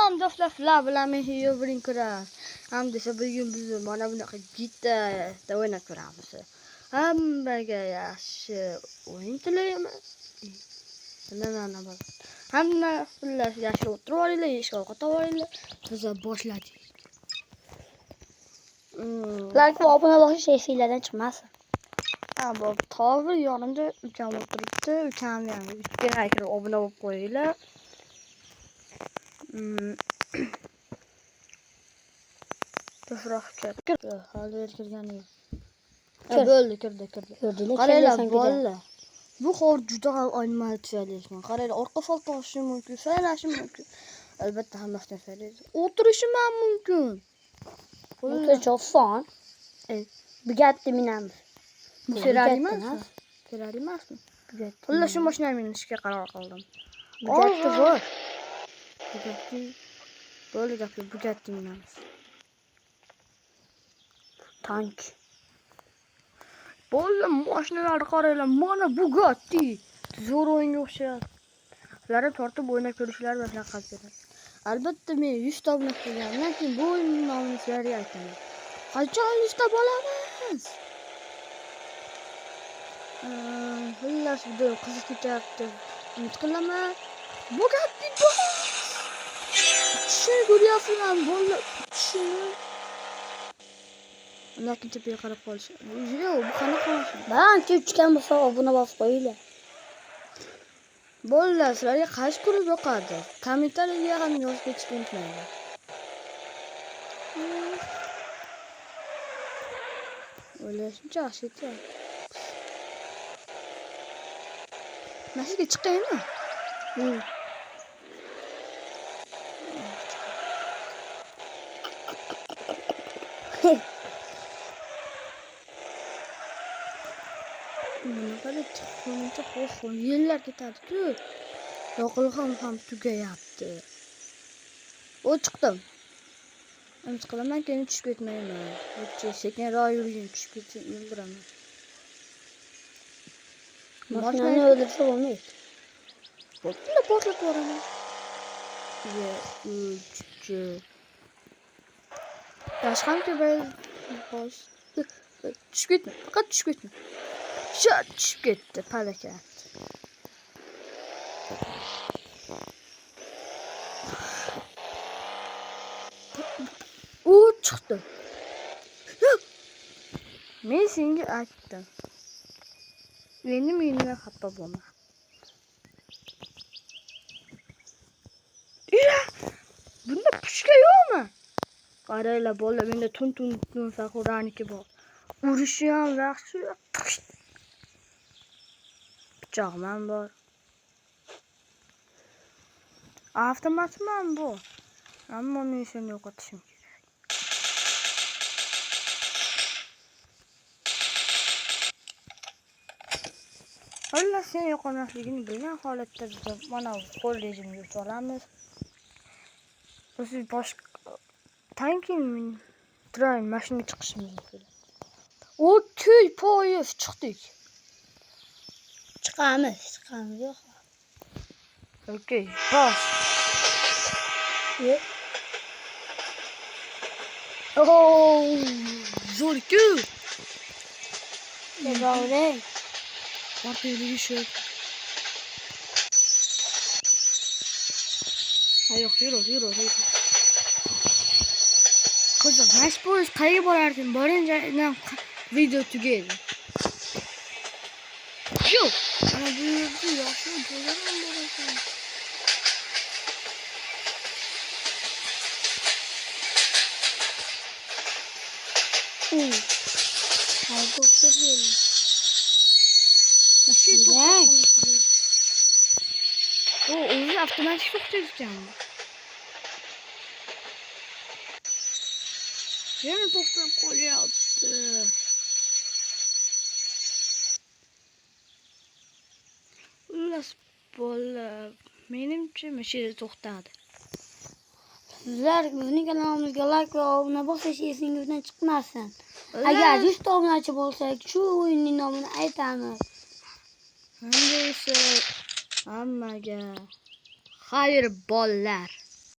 Salom do'stlar, sizlar bilan men Yovrin ko'ramiz. Ham desa bugun biz mana bunaqa gitarda o'ynab ko'ramiz. Hammaga yaxshi o'yin tilayman. Hamma sizlar yaxshi o'tirib olinglar, ishga ovqat olinglar. Biz boshladik. Like va obuna bo'lish esinglardan chiqmasin. Ha, bu tovir yonimda ukam o'tiribdi. Ukam ham kerak obuna bo'lib qo'yinglar. Kirdi. Hali kirgani yo'q. Bo'ldi, kirdi. Qaranglar, bolalar. Bu hozir juda ham animatsiyali ekan. Qaranglar, orqa fol to'shi mumkin, saylashi mumkin. Albatta hammasidan saylaydi. O'tirishim ham mumkin. O'tirish oson. Bugatti minamiz. Bu Ferrari emasmi? Ferrari emasmi? Bugatti. Xullas shu mashinani minishga qaror qildim. Bugatti bor. Bugatti. Bo'ldi gaplar, Bugatti minamiz. Tank. Bo'ldi, mashinalarni qaranglar, mana Bugatti. Zo'r o'yinga o'xshayapti. Ularni tortib o'ynab ko'rishlari bilan qilib beradi. Albatta men 100 ta obuna qilganman, keyin bu o'yinning nomini sizlarga aytaman. Qachon 100 ta bo'lamiz? Xullas video qiziq ketyapti. Umid qilaman. Bugatti bor. Shuni ko'ryapsizlarmi? Bo'ldi. Shuni lekin tepaga qarab qolish. Yo'q, bu qanaqa mashina? Baland uchgan bo'lsa obuna bosib qo'yinglar. Bo'ldi, sizlarga qaysi klub yoqadi? Kommentariyaga ham yozib ketishni unutmanglar. O'ylashimcha yaxshi ketyapti. Mashinaga chiqaymi? Bunaqada chiqqancha xo'p, yillar ketadi-ku. Yoqilg'im ham tugayapti. O chiqdim. Umid qilaman, keyin tushib ketmayman. Sekinroq yurgin, tushib ketsa o'ldiraman. Mashinani o'ldirsa bo'lmaydi. Bo'pti, portlab ko'raman. Tashqam tebay bosh. Tushib ketma, faqat tushib ketma. Shot tushib ketdi, palakat. U chiqdi. Men senga aytdim. Endi menga xafa bo'lma. Bunda pushka yo'qmi? Qaranglar, bolalar, menda tun saquraniki bor. Urishi ham yaxshi. Pichoqim ham bor. Avtomatim ham bor. Ammo men seni yo'qotishim kerak. Xullas, sen yo'qolmasligini bilgan holatda biz mana qo'l rejimga o'tib olamiz. Biz boshqa tankin train mashina chiqishimiz kerak. Okey, poyez chiqdik. Chiqamiz yo'q. Okey, bas. Oh, zo'rku. Zo'rey. Orqaga shu. Ayoq, yur. Qiziq, mashq bo'lish qayerga borardin? Borinjaydan video tugaydi. Yo'q. Ana bu yerda yaxshi joylar ham bor ekan. Haydi o'tib. Mashina to'xtab. O'zi avtomatik to'xtayotgan. Yana to'xtab qolyapti. Xullas, bolalar, menimcha mashina to'xtadi. Sizlar bizning kanalimizga like va obuna bosish esingizdan chiqmasin. Agar 100 ta obunachi bo'lsak, shu o'yinning nomini aytamiz. Hamma hammaga xayr bolalar.